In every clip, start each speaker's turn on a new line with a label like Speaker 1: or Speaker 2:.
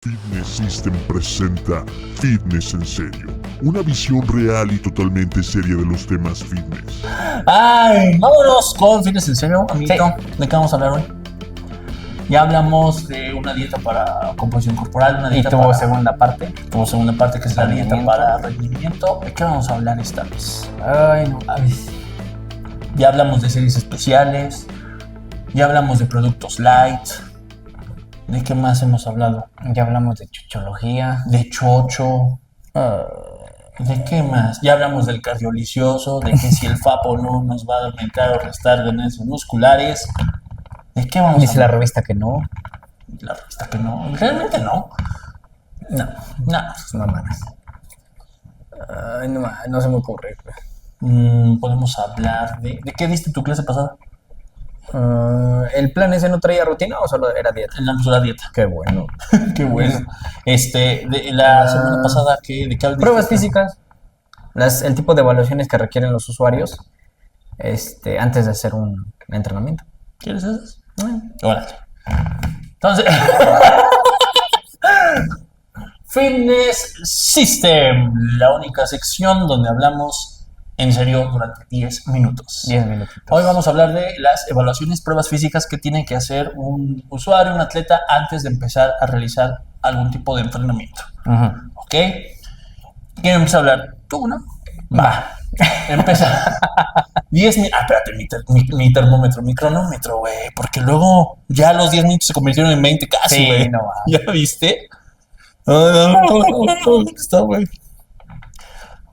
Speaker 1: Fitness System presenta Fitness en Serio, una visión real y totalmente seria de los temas fitness.
Speaker 2: Ay, vámonos con Fitness en Serio, amiguito. Sí. ¿De qué vamos a hablar hoy? Ya hablamos de una dieta para composición corporal, una dieta
Speaker 3: y tuvo
Speaker 2: para...
Speaker 3: segunda parte.
Speaker 2: Tuvo segunda parte que es la dieta para rendimiento. ¿De qué vamos a hablar esta vez?
Speaker 3: Ay, no.
Speaker 2: Ya hablamos de series especiales, ya hablamos de productos light. ¿De qué más hemos hablado?
Speaker 3: Ya hablamos de chuchología.
Speaker 2: De chocho. ¿De qué más? Ya hablamos del cardiolicioso, de que si el FAPO no nos va a aumentar o restar ganancias musculares. ¿De qué vamos a hablar?
Speaker 3: Dice la revista que no.
Speaker 2: La revista que no. Realmente no. No.
Speaker 3: Mamadas. Ay, no se me ocurre.
Speaker 2: Podemos hablar de... ¿De qué diste tu clase pasada?
Speaker 3: ¿El plan ese no traía rutina o solo era dieta?
Speaker 2: Era dieta.
Speaker 3: Qué bueno.
Speaker 2: Qué bueno. De la semana pasada, ¿de qué hablaste?
Speaker 3: Pruebas físicas. El tipo de evaluaciones que requieren los usuarios antes de hacer un entrenamiento.
Speaker 2: ¿Quieres esas? Órale. Entonces... Fitness System, la única sección donde hablamos en serio durante 10 minutos.
Speaker 3: 10 minutos.
Speaker 2: Hoy vamos a hablar de las evaluaciones, pruebas físicas que tiene que hacer un usuario, un atleta, antes de empezar a realizar algún tipo de entrenamiento.
Speaker 3: Uh-huh.
Speaker 2: ¿Ok? ¿Quién empieza a hablar? ¿Tú, no? Va. Empieza. 10 minutos. Espérate, mi termómetro, mi cronómetro, güey. Porque luego ya los 10 minutos se convirtieron en 20 casi, güey.
Speaker 3: Sí, no,
Speaker 2: ¿ya viste? No. Está, güey.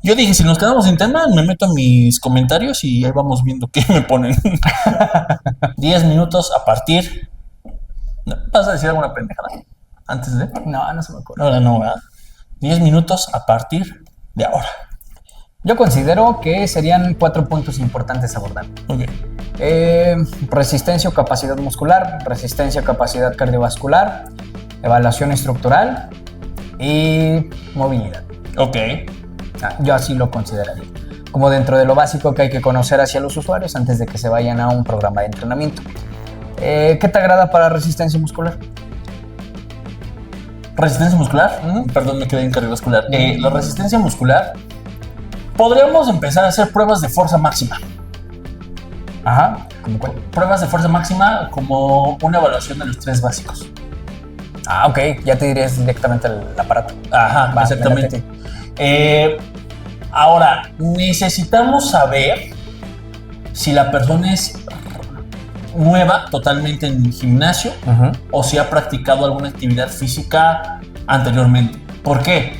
Speaker 2: Yo dije, si nos quedamos sin tema, me meto a mis comentarios y ahí vamos viendo qué me ponen. 10 minutos a partir... ¿Vas a decir alguna pendejada antes de?
Speaker 3: No se me ocurre.
Speaker 2: Ahora no, ¿verdad? 10 minutos a partir de ahora.
Speaker 3: Yo considero que serían 4 puntos importantes a abordar.
Speaker 2: Ok.
Speaker 3: Resistencia o capacidad muscular, resistencia o capacidad cardiovascular, evaluación estructural y movilidad.
Speaker 2: Ok.
Speaker 3: Yo así lo consideraría. Como dentro de lo básico que hay que conocer hacia los usuarios antes de que se vayan a un programa de entrenamiento. ¿Qué te agrada para resistencia muscular?
Speaker 2: ¿Resistencia muscular? Perdón, me quedé en cardiovascular. La resistencia muscular, podríamos empezar a hacer pruebas de fuerza máxima.
Speaker 3: Ajá. ¿Cómo cuál?
Speaker 2: Pruebas de fuerza máxima como una evaluación de los 3 básicos.
Speaker 3: Ok. Ya te dirías directamente el aparato.
Speaker 2: Ajá, exactamente. Ahora, necesitamos saber si la persona es nueva totalmente en el gimnasio, uh-huh, o si ha practicado alguna actividad física anteriormente. ¿Por qué?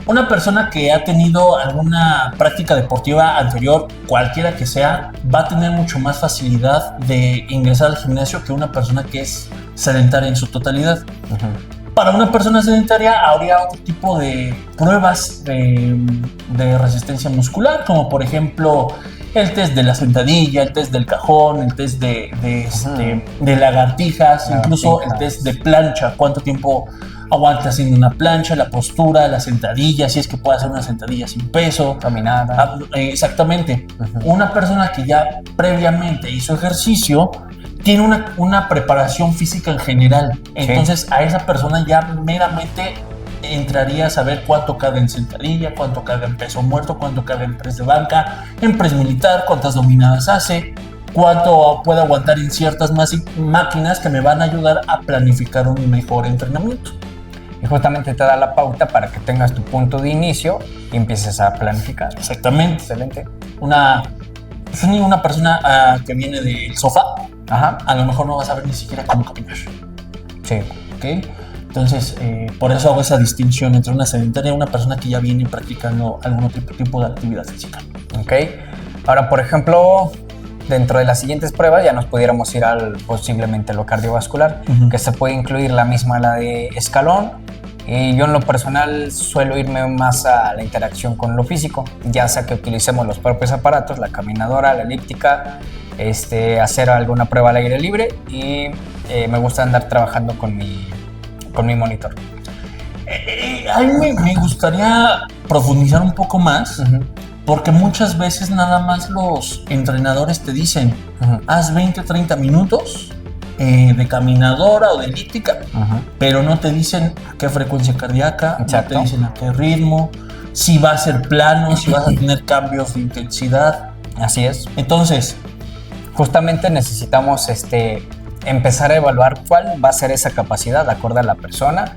Speaker 2: Una persona que ha tenido alguna práctica deportiva anterior, cualquiera que sea, va a tener mucho más facilidad de ingresar al gimnasio que una persona que es sedentaria en su totalidad. Uh-huh. Para una persona sedentaria habría otro tipo de pruebas de resistencia muscular, como por ejemplo el test de la sentadilla, el test del cajón, el test de lagartijas, incluso el test de plancha, cuánto tiempo aguanta haciendo una plancha, la postura, la sentadilla, si es que puede hacer una sentadilla sin peso.
Speaker 3: Caminada.
Speaker 2: Exactamente. Uh-huh. Una persona que ya previamente hizo ejercicio tiene una preparación física en general. Entonces, sí, a esa persona ya meramente entraría a saber cuánto cabe en sentadilla, cuánto cabe en peso muerto, cuánto cabe en press de banca, en press militar, cuántas dominadas hace, cuánto puede aguantar en ciertas máquinas que me van a ayudar a planificar un mejor entrenamiento.
Speaker 3: Y justamente te da la pauta para que tengas tu punto de inicio y empieces a planificar.
Speaker 2: Exactamente.
Speaker 3: Excelente.
Speaker 2: Una persona que viene del sofá,
Speaker 3: ajá,
Speaker 2: a lo mejor no va a saber ni siquiera cómo caminar.
Speaker 3: Sí.
Speaker 2: ¿Ok? Entonces, por eso hago esa distinción entre una sedentaria y una persona que ya viene practicando algún tipo de actividad física.
Speaker 3: Ok. Ahora, por ejemplo, dentro de las siguientes pruebas ya nos pudiéramos ir posiblemente a lo cardiovascular, uh-huh, que se puede incluir la de escalón. Y yo en lo personal suelo irme más a la interacción con lo físico, ya sea que utilicemos los propios aparatos, la caminadora, la elíptica, hacer alguna prueba al aire libre y me gusta andar trabajando con mi monitor.
Speaker 2: A mí me gustaría profundizar un poco más, uh-huh, porque muchas veces nada más los entrenadores te dicen, uh-huh, haz 20-30 minutos de caminadora o de elíptica, pero no te dicen a qué frecuencia cardíaca,
Speaker 3: Exacto.
Speaker 2: no te dicen a qué ritmo, si va a ser plano, si vas a tener cambios de intensidad.
Speaker 3: Así es.
Speaker 2: Entonces,
Speaker 3: Justamente necesitamos empezar a evaluar cuál va a ser esa capacidad acorde a la persona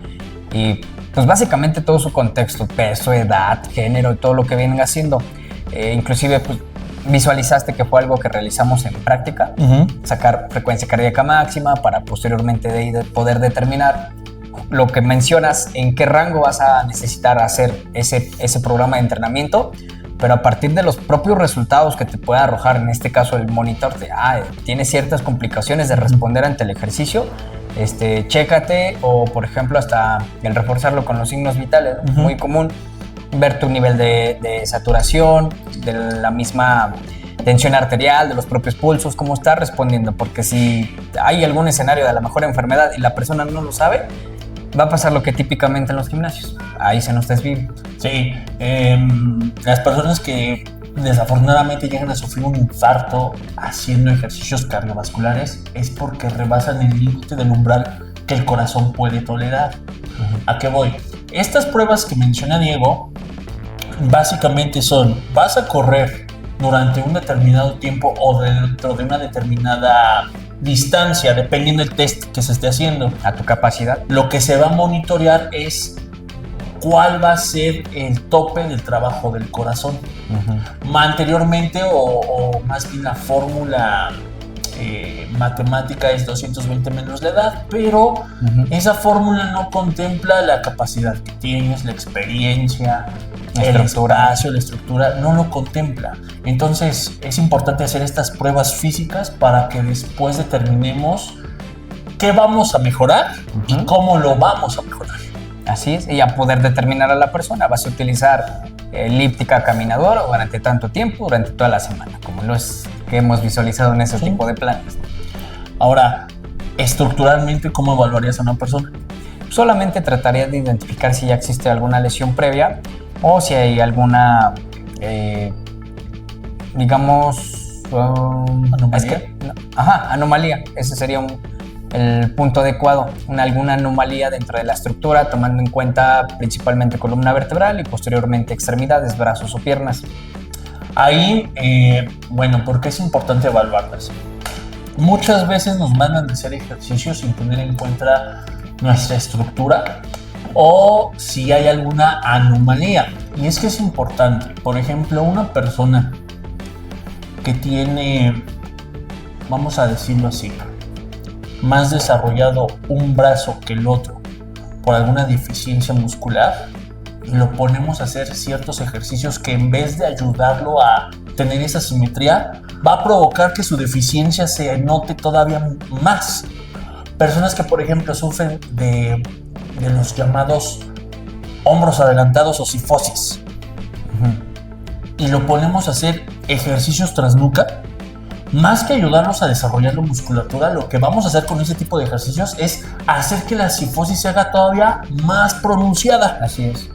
Speaker 3: y pues básicamente todo su contexto, peso, edad, género y todo lo que venga haciendo. Inclusive pues visualizaste que fue algo que realizamos en práctica, sacar frecuencia cardíaca máxima para posteriormente de ahí poder determinar lo que mencionas, en qué rango vas a necesitar hacer ese programa de entrenamiento, pero a partir de los propios resultados que te pueda arrojar, en este caso el monitor, tiene ciertas complicaciones de responder ante el ejercicio, chécate, o por ejemplo hasta el reforzarlo con los signos vitales, muy común, ver tu nivel de saturación, de la misma tensión arterial, de los propios pulsos, cómo está respondiendo, porque si hay algún escenario de la mejor enfermedad y la persona no lo sabe, va a pasar lo que típicamente en los gimnasios, ahí se nos desvive.
Speaker 2: Sí, las personas que desafortunadamente llegan a sufrir un infarto haciendo ejercicios cardiovasculares es porque rebasan el límite del umbral que el corazón puede tolerar. ¿A qué voy? Estas pruebas que menciona Diego básicamente son: vas a correr durante un determinado tiempo o dentro de una determinada distancia, dependiendo del test que se esté haciendo.
Speaker 3: A tu capacidad.
Speaker 2: Lo que se va a monitorear es cuál va a ser el tope del trabajo del corazón. Anteriormente, o más bien la fórmula matemática es 220 menos la edad, pero esa fórmula no contempla la capacidad que tienes, la experiencia, el espacio, la estructura, no lo contempla. Entonces es importante hacer estas pruebas físicas para que después determinemos qué vamos a mejorar y cómo lo vamos a mejorar.
Speaker 3: Así es, y a poder determinar a la persona, vas a utilizar elíptica, caminadora durante tanto tiempo, durante toda la semana, como lo es que hemos visualizado en ese tipo de planes.
Speaker 2: Ahora, estructuralmente, ¿cómo evaluarías a una persona?
Speaker 3: Solamente trataría de identificar si ya existe alguna lesión previa o si hay alguna, digamos,
Speaker 2: ¿Anomalía?
Speaker 3: Anomalía. Ese sería el punto adecuado, alguna anomalía dentro de la estructura, tomando en cuenta principalmente columna vertebral y posteriormente extremidades, brazos o piernas.
Speaker 2: Ahí, ¿por qué es importante evaluarlas? Muchas veces nos mandan a hacer ejercicios sin tener en cuenta nuestra estructura o si hay alguna anomalía. Y es que es importante. Por ejemplo, una persona que tiene, vamos a decirlo así, más desarrollado un brazo que el otro por alguna deficiencia muscular, y lo ponemos a hacer ciertos ejercicios que en vez de ayudarlo a tener esa simetría, va a provocar que su deficiencia se note todavía más. Personas que, por ejemplo, sufren de los llamados hombros adelantados o cifosis, y lo ponemos a hacer ejercicios tras nuca, más que ayudarlos a desarrollar la musculatura, lo que vamos a hacer con ese tipo de ejercicios es hacer que la cifosis se haga todavía más pronunciada.
Speaker 3: Así es.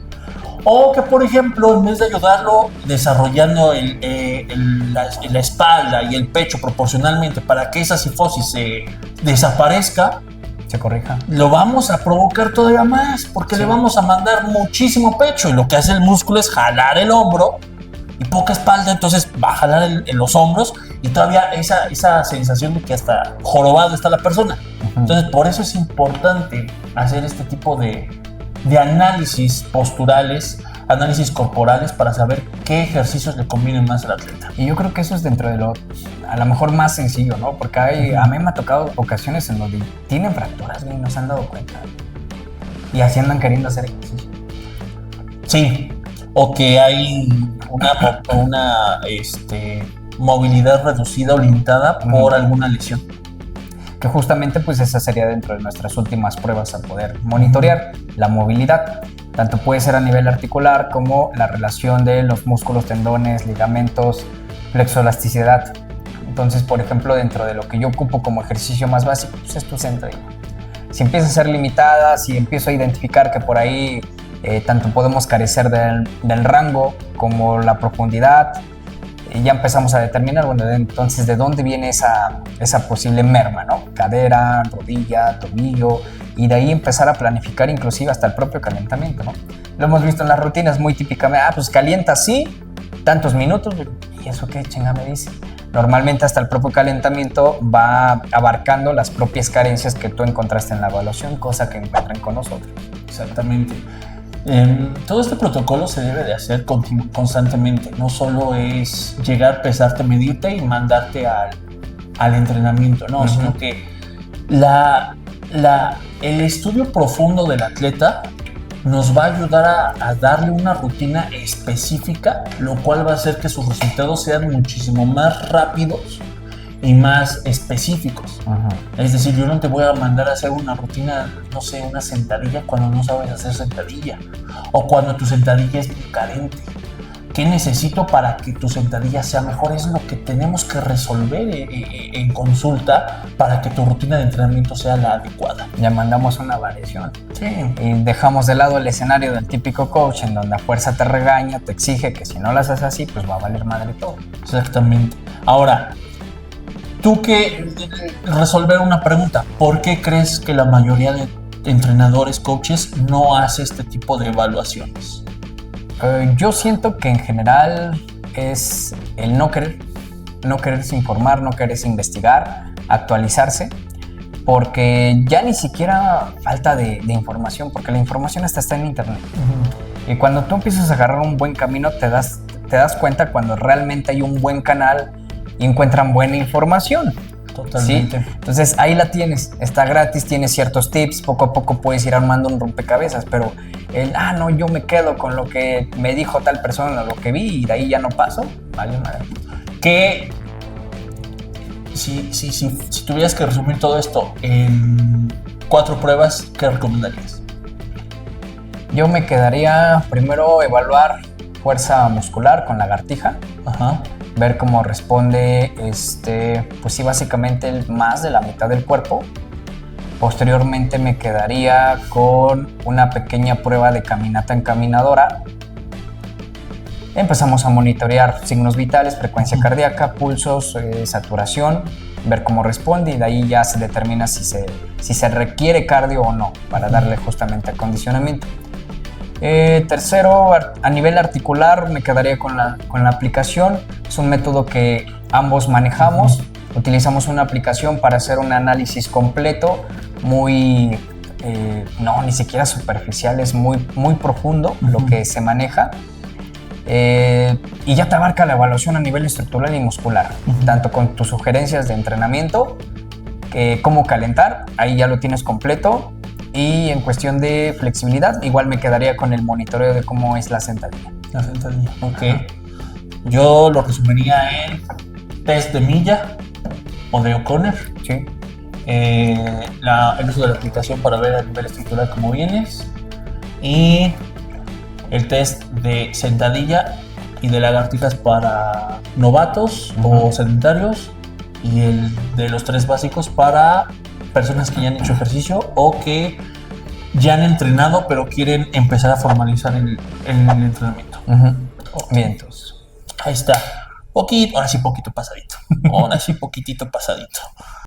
Speaker 2: O que, por ejemplo, en vez de ayudarlo desarrollando la espalda y el pecho proporcionalmente para que esa cifosis se desaparezca,
Speaker 3: se corrija,
Speaker 2: lo vamos a provocar todavía más, porque le vamos a mandar muchísimo pecho, y lo que hace el músculo es jalar el hombro y poca espalda, entonces va a jalar en los hombros y todavía esa sensación de que hasta jorobado está la persona. Entonces, por eso es importante hacer este tipo de análisis posturales, análisis corporales, para saber qué ejercicios le convienen más al atleta.
Speaker 3: Y yo creo que eso es dentro de lo, a lo mejor más sencillo, ¿no? Porque a mí me ha tocado ocasiones en donde tienen fracturas, y no se han dado cuenta. Y así andan queriendo hacer ejercicio.
Speaker 2: Sí, o que hay una movilidad reducida o limitada por alguna lesión.
Speaker 3: Que justamente pues esa sería dentro de nuestras últimas pruebas a poder monitorear la movilidad. Tanto puede ser a nivel articular como la relación de los músculos, tendones, ligamentos, flexoelasticidad. Entonces, por ejemplo, dentro de lo que yo ocupo como ejercicio más básico, pues es tu sentadilla. Si empieza a ser limitada, si empiezo a identificar que por ahí tanto podemos carecer del rango como la profundidad, ya empezamos a determinar, bueno, entonces de dónde viene esa posible merma, ¿no? Cadera, rodilla, tobillo, y de ahí empezar a planificar inclusive hasta el propio calentamiento, ¿no? Lo hemos visto en las rutinas muy típicamente, pues calienta así, tantos minutos, ¿y eso qué chinga me dice? Normalmente hasta el propio calentamiento va abarcando las propias carencias que tú encontraste en la evaluación, cosa que encuentran con nosotros.
Speaker 2: Exactamente. Todo este protocolo se debe de hacer constantemente. No solo es llegar, pesarte, medirte y mandarte al entrenamiento, no, sino que el estudio profundo del atleta nos va a ayudar a darle una rutina específica, lo cual va a hacer que sus resultados sean muchísimo más rápidos y más específicos. Es decir, yo no te voy a mandar a hacer una rutina, no sé, una sentadilla cuando no sabes hacer sentadilla, o cuando tu sentadilla es muy carente. ¿Qué necesito para que tu sentadilla sea mejor? Es lo que tenemos que resolver en consulta para que tu rutina de entrenamiento sea la adecuada.
Speaker 3: Ya mandamos una variación.
Speaker 2: Sí.
Speaker 3: Y dejamos de lado el escenario del típico coach en donde a fuerza te regaña, te exige que si no las haces así, pues va a valer madre todo.
Speaker 2: Exactamente. Ahora, tú que resolver una pregunta, ¿por qué crees que la mayoría de entrenadores, coaches, no hace este tipo de evaluaciones?
Speaker 3: Yo siento que en general es el no quererse informar, no quererse investigar, actualizarse, porque ya ni siquiera falta de información, porque la información hasta está en internet. Y cuando tú empiezas a agarrar un buen camino, te das cuenta cuando realmente hay un buen canal y encuentran buena información.
Speaker 2: Totalmente.
Speaker 3: ¿Sí? Entonces ahí la tienes, está gratis, tienes ciertos tips, poco a poco puedes ir armando un rompecabezas, pero no, yo me quedo con lo que me dijo tal persona, lo que vi y de ahí ya no paso, vale madre.
Speaker 2: Que si tuvieras que resumir todo esto en 4 pruebas, ¿qué recomendarías?
Speaker 3: Yo me quedaría primero evaluar fuerza muscular con lagartija. Ver cómo responde, pues sí, básicamente más de la mitad del cuerpo. Posteriormente me quedaría con una pequeña prueba de caminata en caminadora. Empezamos a monitorear signos vitales, frecuencia cardíaca, pulsos, saturación, ver cómo responde y de ahí ya se determina si se requiere cardio o no para darle justamente acondicionamiento. Tercero, a nivel articular me quedaría con la aplicación. Es un método que ambos manejamos. Utilizamos una aplicación para hacer un análisis completo, muy, no, ni siquiera superficial, es muy, muy profundo lo que se maneja. Y ya te abarca la evaluación a nivel estructural y muscular, tanto con tus sugerencias de entrenamiento, cómo calentar, ahí ya lo tienes completo. Y en cuestión de flexibilidad, igual me quedaría con el monitoreo de cómo es la sentadilla.
Speaker 2: La sentadilla, ok. Yo lo resumiría en test de Milla o de O'Connor.
Speaker 3: Sí.
Speaker 2: El uso de la aplicación para ver a nivel estructural cómo vienes. Y el test de sentadilla y de lagartijas para novatos o sedentarios. Y el de los 3 básicos para personas que ya han hecho ejercicio o que ya han entrenado pero quieren empezar a formalizar el entrenamiento.
Speaker 3: Bien, entonces.
Speaker 2: Ahí está. Ahora sí poquito pasadito. Ahora sí poquitito pasadito.